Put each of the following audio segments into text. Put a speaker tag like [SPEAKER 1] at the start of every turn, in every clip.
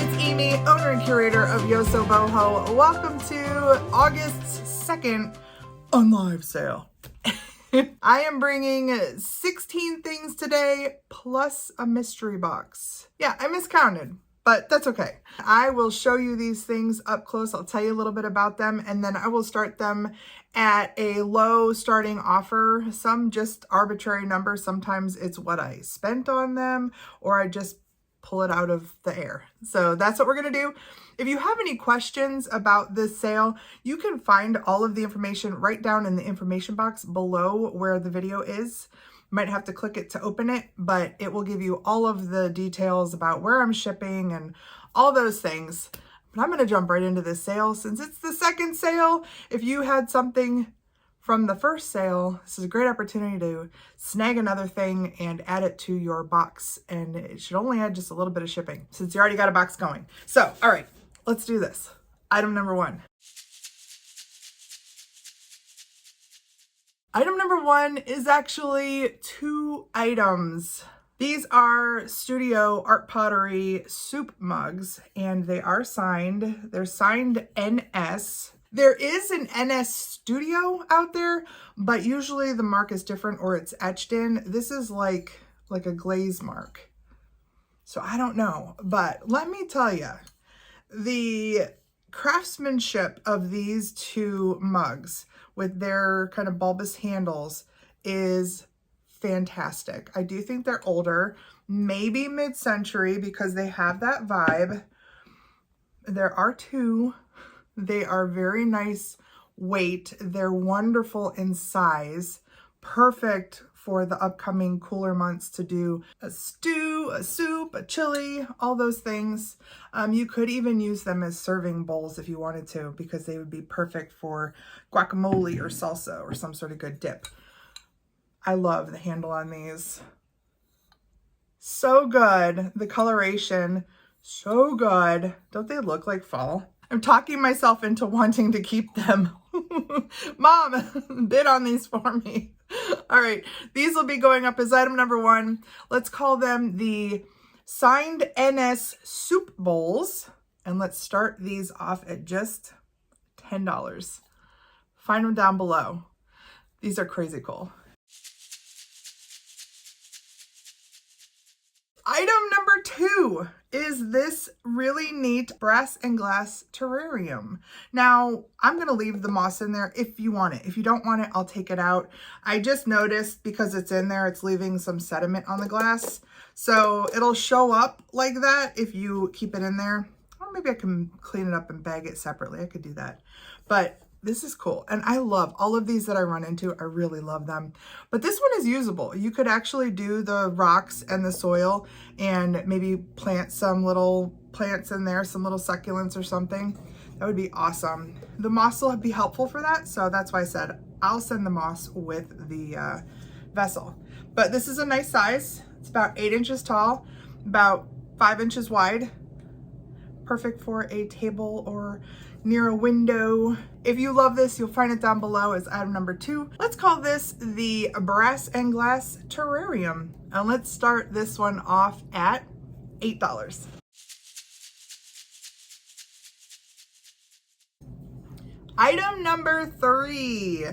[SPEAKER 1] it's Amy, owner and curator of Yoso Boho. Welcome to August's second Unlive sale. I am bringing 16 things today, plus a mystery box. Yeah, I miscounted, but that's okay. I will show you these things up close. I'll tell you a little bit about them, and then I will start them at a low starting offer. Some just arbitrary numbers. Sometimes it's what I spent on them, or I just pull it out of the air. So that's what we're gonna do. If you have any questions about this sale, you can find all of the information right down in the information box below where the video is. You might have to click it to open it, but it will give you all of the details about where I'm shipping and all those things. But I'm gonna jump right into this sale since it's the second sale. If you had something from the first sale, this is a great opportunity to snag another thing and add it to your box. And it should only add just a little bit of shipping since you already got a box going. So, all right, let's do this. Item number one. Item number one is actually two items. These are Studio Art Pottery soup mugs, and they are signed. They're signed NS. There is an NS Studio out there, but usually the mark is different or it's etched in. This is like a glaze mark. So I don't know, but let me tell you, the craftsmanship of these two mugs with their kind of bulbous handles is fantastic. I do think they're older, maybe mid-century, because they have that vibe. There are two. They are very nice weight. They're wonderful in size. Perfect for the upcoming cooler months to do a stew, a soup, a chili, all those things. You could even use them as serving bowls if you wanted to, because they would be perfect for guacamole or salsa or some sort of good dip. I love the handle on these. So good. The coloration, so good. Don't they look like fall? I'm talking myself into wanting to keep them. Mom, bid on these for me. All right, these will be going up as item number one. Let's call them the signed NS soup bowls. And let's start these off at just $10. Find them down below. These are crazy cool. Item number two is this really neat brass and glass terrarium. Now, I'm going to leave the moss in there if you want it. If you don't want it, I'll take it out. I just noticed because it's in there, it's leaving some sediment on the glass. So it'll show up like that if you keep it in there. Or maybe I can clean it up and bag it separately. I could do that. But this is cool. And I love all of these that I run into. I really love them. But this one is usable. You could actually do the rocks and the soil and maybe plant some little plants in there, some little succulents or something. That would be awesome. The moss will be helpful for that. So that's why I said I'll send the moss with the vessel. But this is a nice size. It's about 8 inches tall, about 5 inches wide. Perfect for a table or near a window. If you love this, you'll find it down below as item number two. Let's call this the brass and glass terrarium. And let's start this one off at $8. Item number three.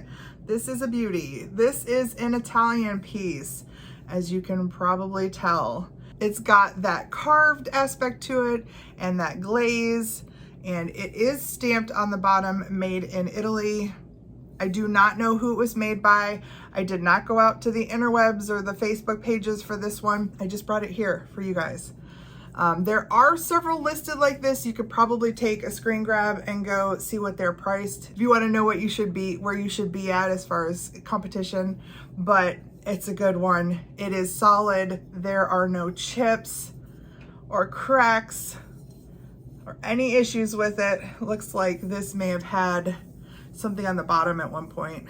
[SPEAKER 1] This is a beauty. This is an Italian piece, as you can probably tell. It's got that carved aspect to it and that glaze. And it is stamped on the bottom, made in Italy. I do not know who it was made by. I did not go out to the interwebs or the Facebook pages for this one. I just brought it here for you guys. There are several listed like this. You could probably take a screen grab and go see what they're priced if you want to know what you should be, where you should be at as far as competition. But it's a good one. It is solid. There are no chips or cracks or any issues with it. Looks like this may have had something on the bottom at one point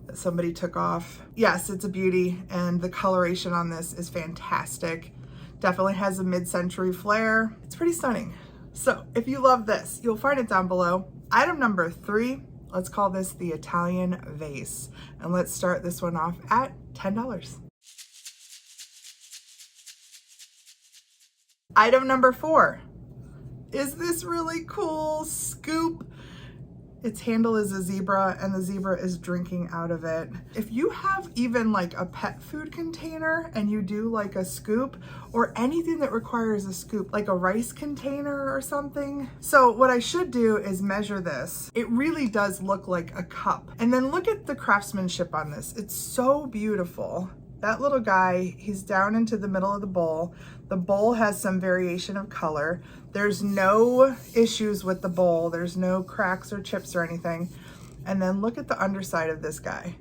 [SPEAKER 1] that somebody took off. Yes, it's a beauty, and the coloration on this is fantastic. Definitely has a mid-century flair. It's pretty stunning. So if you love this, you'll find it down below. Item number three, let's call this the Italian vase. And let's start this one off at $10. Item number four, is this really cool scoop. Its handle is a zebra and the zebra is drinking out of it. If you have even like a pet food container and you do like a scoop or anything that requires a scoop, like a rice container or something. So what I should do is measure this. It really does look like a cup. And then look at the craftsmanship on this. It's so beautiful. That little guy, he's down into the middle of the bowl. The bowl has some variation of color. There's no issues with the bowl. There's no cracks or chips or anything. And then look at the underside of this guy.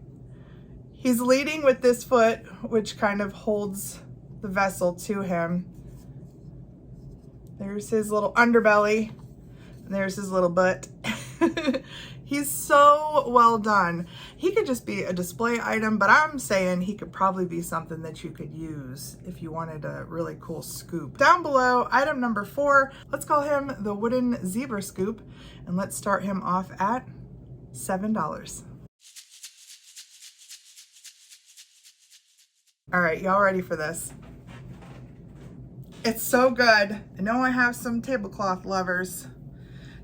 [SPEAKER 1] He's leading with this foot, which kind of holds the vessel to him. There's his little underbelly. And there's his little butt. He's so well done. He could just be a display item, but I'm saying he could probably be something that you could use if you wanted a really cool scoop. Down below, item number 4, let's call him the wooden zebra scoop, and let's start him off at $7. All right, y'all ready for this? It's so good. I know I have some tablecloth lovers.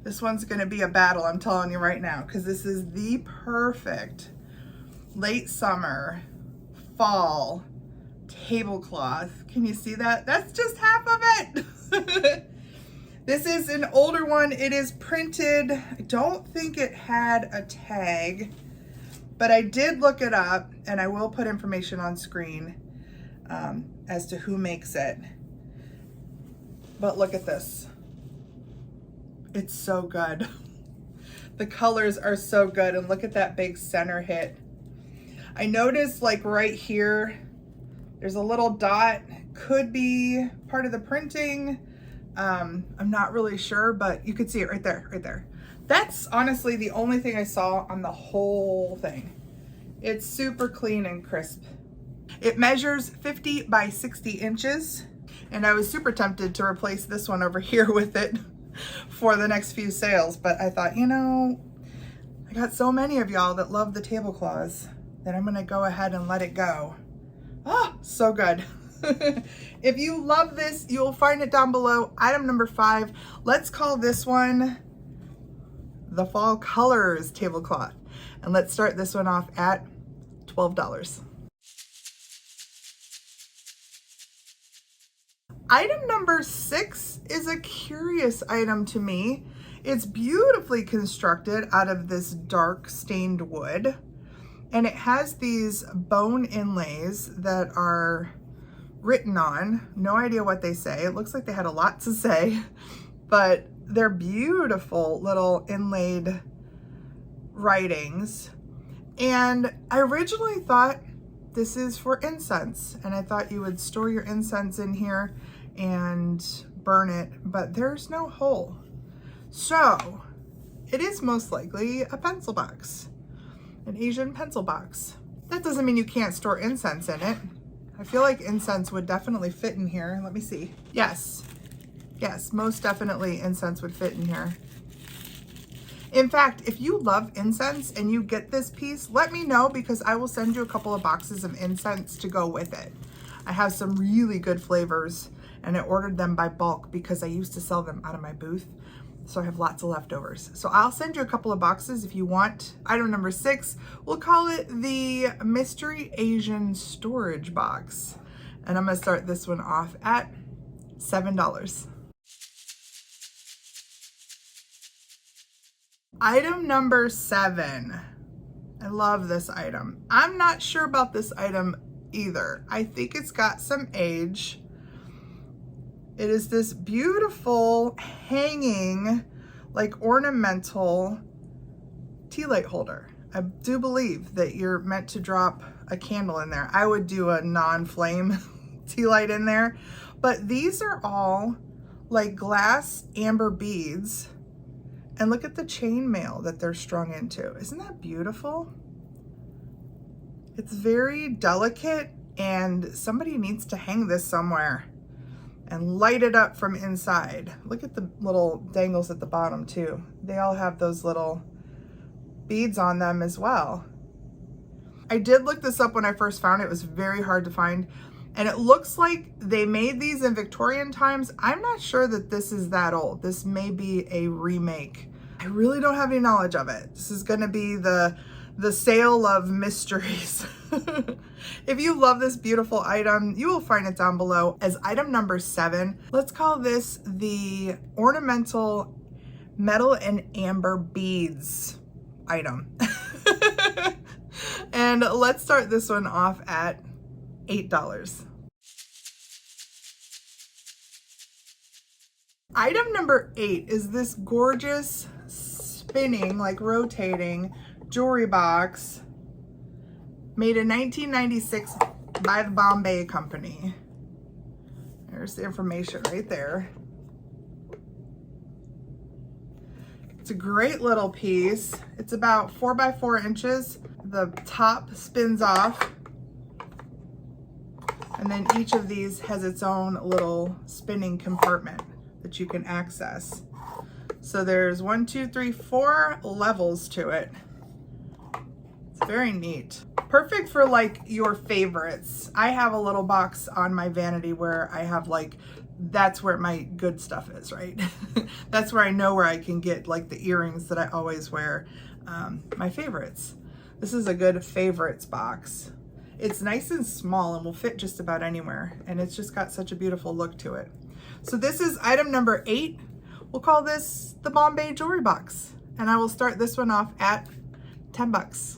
[SPEAKER 1] This one's gonna be a battle, I'm telling you right now, because this is the perfect late summer, fall tablecloth. Can you see that? That's just half of it. This is an older one. It is printed. I don't think it had a tag, but I did look it up, and I will put information on screen as to who makes it. But look at this. It's so good. The colors are so good, and look at that big center hit. I noticed like right here, there's a little dot, could be part of the printing. I'm not really sure, but you could see it right there, right there. That's honestly the only thing I saw on the whole thing. It's super clean and crisp. It measures 50 by 60 inches, and I was super tempted to replace this one over here with it for the next few sales, but I thought, you know, I got so many of y'all that love the tablecloths that I'm gonna go ahead and let it go. Oh, so good. If you love this, you'll find it down below. Item number 5, let's call this one the Fall Colors tablecloth, and let's start this one off at $12. Item number 6 is a curious item to me. It's beautifully constructed out of this dark stained wood, and it has these bone inlays that are written on. No idea what they say. It looks like they had a lot to say, but they're beautiful little inlaid writings. And I originally thought this is for incense, and I thought you would store your incense in here and burn it, but there's no hole. So it is most likely a pencil box, an Asian pencil box. That doesn't mean you can't store incense in it. I feel like incense would definitely fit in here. Let me see. Yes, most definitely incense would fit in here. In fact, if you love incense and you get this piece, let me know, because I will send you a couple of boxes of incense to go with it. I have some really good flavors, and I ordered them by bulk because I used to sell them out of my booth. So I have lots of leftovers. So I'll send you a couple of boxes if you want. Item number 6, we'll call it the Mystery Asian Storage Box. And I'm gonna start this one off at $7. Item number 7. I love this item. I'm not sure about this item either. I think it's got some age. It is this beautiful hanging, like ornamental tea light holder. I do believe that you're meant to drop a candle in there. I would do a non-flame tea light in there, but these are all like glass amber beads. And look at the chain mail that they're strung into. Isn't that beautiful? It's very delicate, and somebody needs to hang this somewhere and light it up from inside. Look at the little dangles at the bottom too. They all have those little beads on them as well. I did look this up when I first found it. It was very hard to find. And it looks like they made these in Victorian times. I'm not sure that this is that old. This may be a remake. I really don't have any knowledge of it. This is gonna be the sale of mysteries. If you love this beautiful item, you will find it down below as item number 7. Let's call this the Ornamental Metal and Amber Beads item. And let's start this one off at $8. Item number 8 is this gorgeous spinning, like rotating jewelry box made in 1996 by the Bombay company. There's the information right there. It's a great little piece. It's about 4 by 4 inches. The top spins off, and then each of these has its own little spinning compartment that you can access. So there's 1, 2, 3, 4 levels to it. It's very neat. Perfect for like your favorites. I have a little box on my vanity where I have like, that's where my good stuff is, right? That's where I know where I can get like the earrings that I always wear, my favorites. This is a good favorites box. It's nice and small and will fit just about anywhere. And it's just got such a beautiful look to it. So this is item number 8. We'll call this the Bombay jewelry box. And I will start this one off at $10.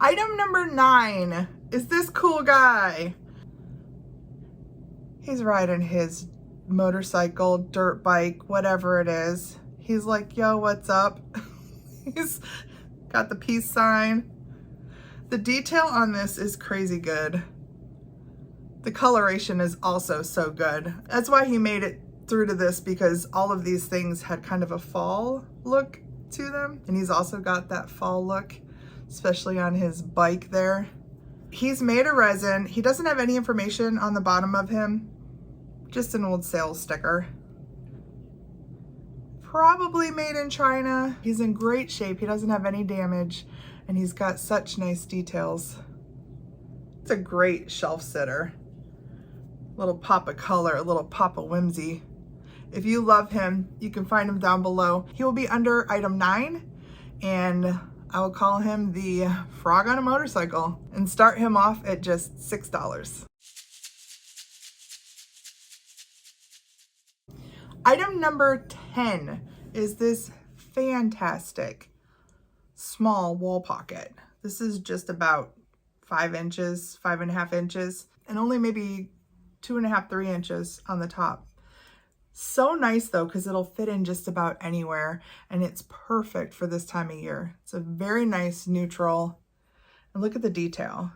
[SPEAKER 1] Item number 9 is this cool guy. He's riding his motorcycle, dirt bike, whatever it is. He's like, yo, what's up? He's got the peace sign. The detail on this is crazy good. The coloration is also so good. That's why he made it through to this, because all of these things had kind of a fall look to them. And he's also got that fall look, especially on his bike there. He's made of resin. He doesn't have any information on the bottom of him, just an old sales sticker. Probably made in China. He's in great shape. He doesn't have any damage, and he's got such nice details. It's a great shelf sitter. Little pop of color, a little pop of whimsy. If you love him, you can find him down below. He will be under item 9, and I will call him the frog on a motorcycle and start him off at just $6. Item number 10 is this fantastic small wall pocket. This is just about 5 inches, 5.5 inches, and only maybe 2.5, 3 inches on the top. So nice though, because it'll fit in just about anywhere, and it's perfect for this time of year. It's a very nice neutral, and look at the detail.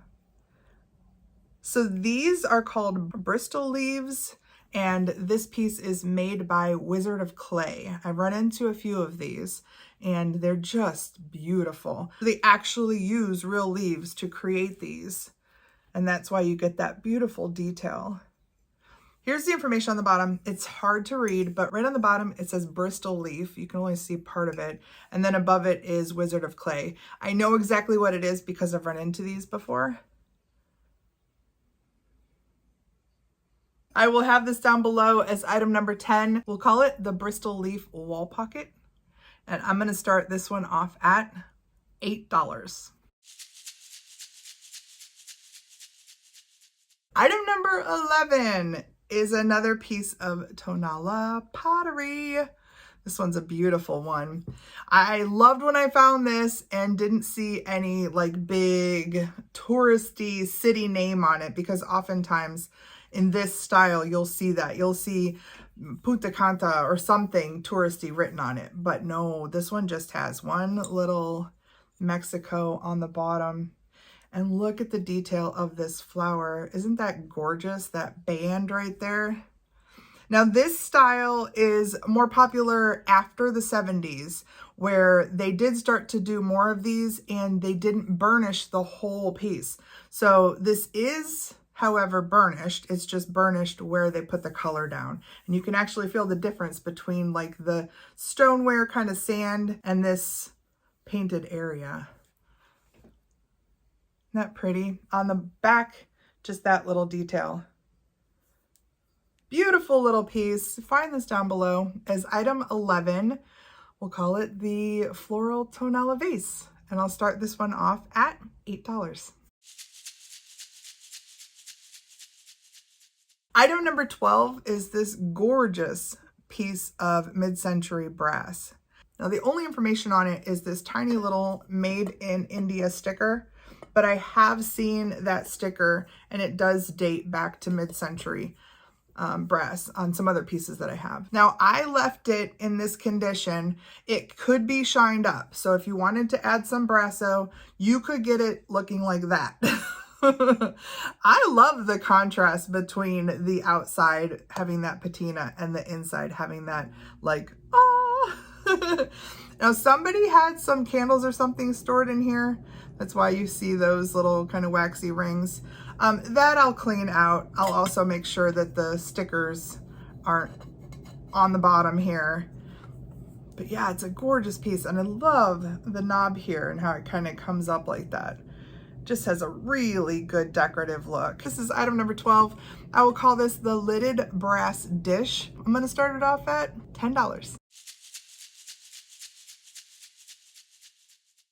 [SPEAKER 1] So these are called Bristol leaves, and this piece is made by Wizard of Clay. I've run into a few of these, and they're just beautiful. They actually use real leaves to create these, and that's why you get that beautiful detail. Here's the information on the bottom. It's hard to read, but right on the bottom, it says Bristol leaf. You can only see part of it. And then above it is Wizard of Clay. I know exactly what it is because I've run into these before. I will have this down below as item number 10. We'll call it the Bristol leaf wall pocket. And I'm gonna start this one off at $8. Item number 11 is another piece of Tonala pottery. This one's a beautiful one. I loved when I found this and didn't see any like big touristy city name on it, because oftentimes in this style, you'll see that. You'll see Punta Cana or something touristy written on it. But no, this one just has one little Mexico on the bottom. And look at the detail of this flower. Isn't that gorgeous? That band right there. Now this style is more popular after the 70s, where they did start to do more of these and they didn't burnish the whole piece. So this is, however, burnished. It's just burnished where they put the color down. And you can actually feel the difference between like the stoneware kind of sand and this painted area. that pretty? On the back, just that little detail. Beautiful little piece. Find this down below as item 11. We'll call it the Floral Tonala vase. And I'll start this one off at $8. Item number 12 is this gorgeous piece of mid-century brass. Now the only information on it is this tiny little made in India sticker, but I have seen that sticker and it does date back to mid-century brass on some other pieces that I have. Now I left it in this condition. It could be shined up. So if you wanted to add some brasso, you could get it looking like that. I love the contrast between the outside having that patina and the inside having that like, oh. Now somebody had some candles or something stored in here. That's why you see those little kind of waxy rings. That I'll clean out. I'll also make sure that the stickers aren't on the bottom here. But yeah, it's a gorgeous piece and I love the knob here and how it kind of comes up like that. Just has a really good decorative look. This is item number 12. I will call this the lidded brass dish. I'm gonna start it off at $10.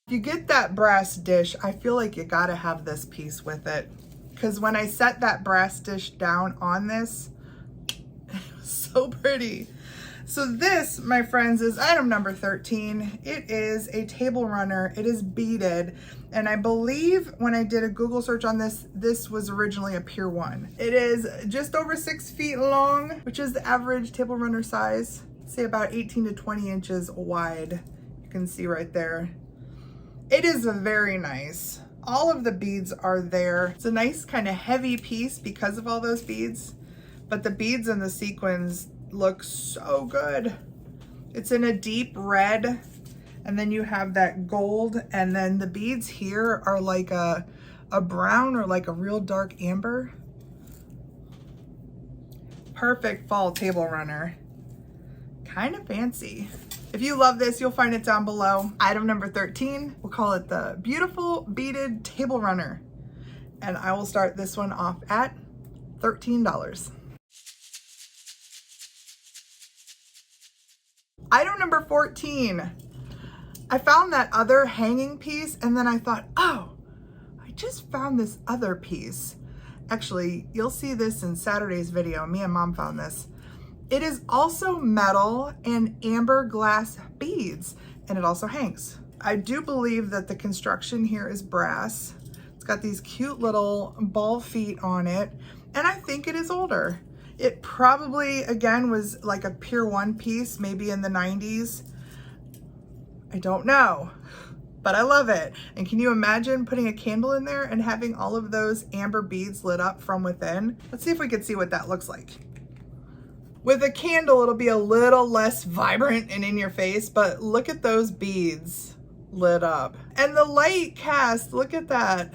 [SPEAKER 1] If you get that brass dish, I feel like you gotta have this piece with it. Because when I set that brass dish down on this, it was so pretty. So this, my friends, is item number 13. It is a table runner. It is beaded. And I believe when I did a Google search on this, this was originally a Pier 1. It is just over 6 feet long, which is the average table runner size. Say about 18 to 20 inches wide. You can see right there. It is very nice. All of the beads are there. It's a nice kind of heavy piece because of all those beads, but the beads and the sequins look so good. It's in a deep red, and then you have that gold, and then the beads here are like a brown or like a real dark amber. Perfect fall table runner. Kind of fancy. If you love this, you'll find it down below. Item number 13, we'll call it the beautiful beaded table runner. And I will start this one off at $13. Item number 14. I found that other hanging piece and then I thought, oh, I just found this other piece. Actually, you'll see this in Saturday's video. Me and Mom found this. It is also metal and amber glass beads, and it also hangs. I do believe that the construction here is brass. It's got these cute little ball feet on it, and I think it is older. It probably, again, was like a Pier 1 piece, maybe in the 90s. I don't know, but I love it. And can you imagine putting a candle in there and having all of those amber beads lit up from within? Let's see if we can see what that looks like. With a candle, it'll be a little less vibrant and in your face, but look at those beads lit up. And the light cast, look at that.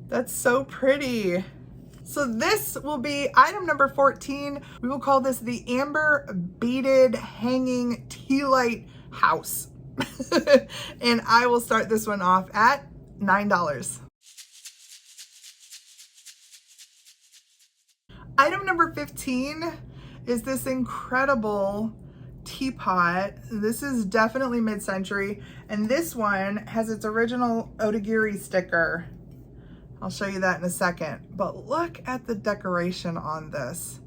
[SPEAKER 1] That's so pretty. So this will be item number 14. We will call this the Amber Beaded Hanging Tea Light House. And I will start this one off at $9. Item number 15 is this incredible teapot. This is definitely mid-century, and this one has its original Otagiri sticker. I'll show you that in a second, but look at the decoration on this.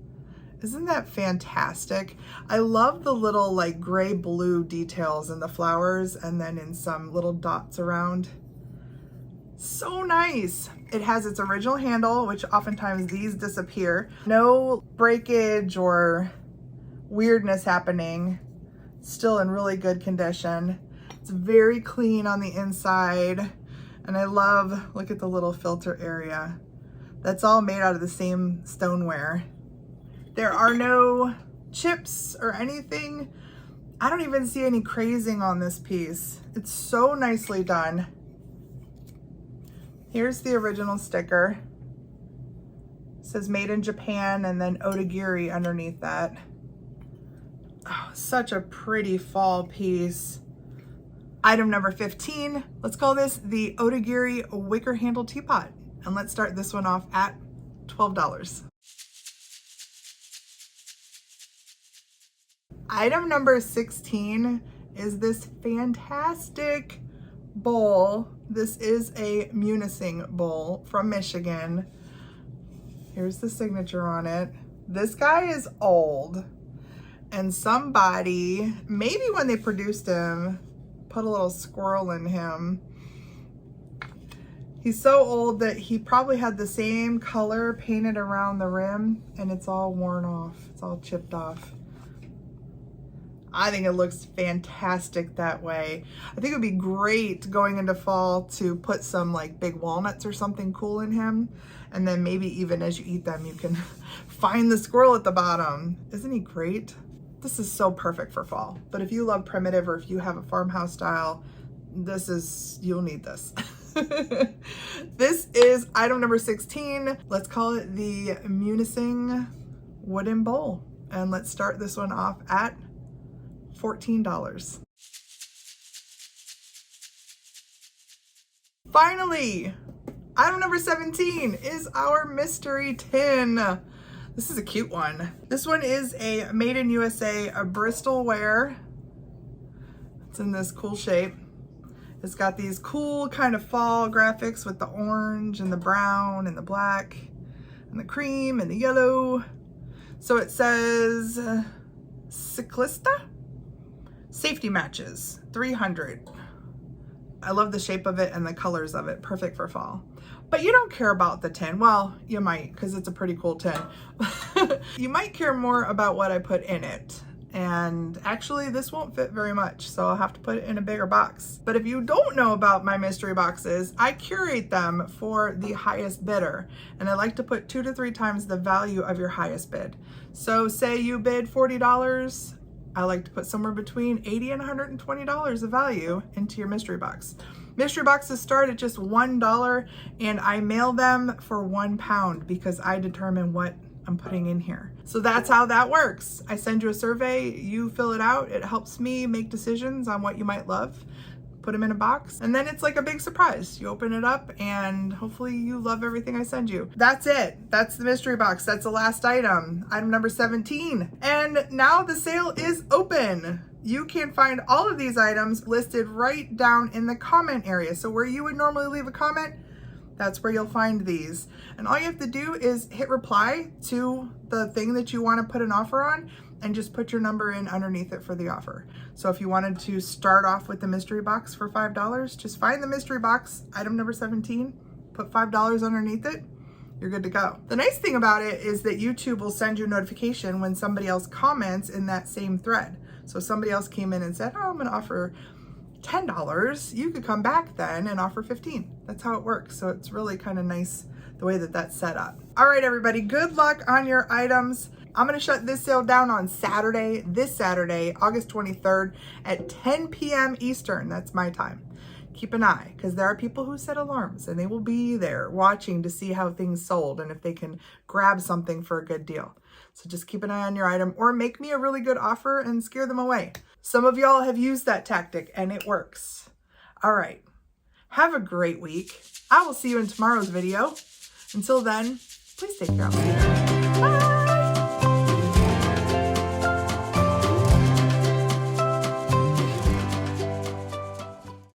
[SPEAKER 1] Isn't that fantastic? I love the little like gray blue details in the flowers and then in some little dots around. So nice. It has its original handle, which oftentimes these disappear. No breakage or weirdness happening. Still in really good condition. It's very clean on the inside. And I love, look at the little filter area. That's all made out of the same stoneware. There are no chips or anything. I don't even see any crazing on this piece. It's so nicely done. Here's the original sticker. It says made in Japan and then Otagiri underneath that. Oh, such a pretty fall piece. Item number 15, let's call this the Otagiri wicker handle teapot. And let's start this one off at $12. Item number 16 is this fantastic bowl. This is a Munising bowl from Michigan. Here's the signature on it. This guy is old, and somebody, maybe when they produced him, put a little squirrel in him. He's so old that he probably had the same color painted around the rim, and it's all worn off. It's all chipped off. I think it looks fantastic that way. I think it would be great going into fall to put some like big walnuts or something cool in him. And then maybe even as you eat them, you can find the squirrel at the bottom. Isn't he great? This is so perfect for fall. But if you love primitive, or if you have a farmhouse style, you'll need this. This is item number 16. Let's call it the Munising wooden bowl. And let's start this one off at $14. Finally, item number 17 is our mystery tin. This is a cute one. This one is a made in USA, a Bristol ware. It's in this cool shape. It's got these cool kind of fall graphics with the orange and the brown and the black and the cream and the yellow. So it says Ciclista safety matches 300. I love the shape of it and the colors of it. Perfect for fall. But you don't care about the tin. Well, you might, because it's a pretty cool tin. You might care more about what I put in it. And actually this won't fit very much, so I'll have to put it in a bigger box. But if you don't know about my mystery boxes, I curate them for the highest bidder. And I like to put 2 to 3 times the value of your highest bid. So say you bid $40, I like to put somewhere between $80 and $120 of value into your mystery box. Mystery boxes start at just $1, and I mail them for £1 because I determine what I'm putting in here. So that's how that works. I send you a survey, you fill it out. It helps me make decisions on what you might love. Put them in a box, and then it's like a big surprise. You open it up and hopefully you love everything I send you. That's it. That's the mystery box. That's the last item. Item number 17. And now the sale is open. You can find all of these items listed right down in the comment area. So where you would normally leave a comment, that's where you'll find these. And all you have to do is hit reply to the thing that you want to put an offer on and just put your number in underneath it for the offer. So if you wanted to start off with the mystery box for $5, just find the mystery box, item number 17, put $5 underneath it, you're good to go. The nice thing about it is that YouTube will send you a notification when somebody else comments in that same thread. So if somebody else came in and said, oh, I'm gonna offer $10, you could come back then and offer 15. That's how it works. So it's really kind of nice the way that that's set up. All right, everybody, good luck on your items. I'm gonna shut this sale down on Saturday, this Saturday, August 23rd at 10 p.m. Eastern. That's my time. Keep an eye, because there are people who set alarms and they will be there watching to see how things sold and if they can grab something for a good deal. So just keep an eye on your item, or make me a really good offer and scare them away. Some of y'all have used that tactic and it works. All right, have a great week. I will see you in tomorrow's video. Until then, please take care of me.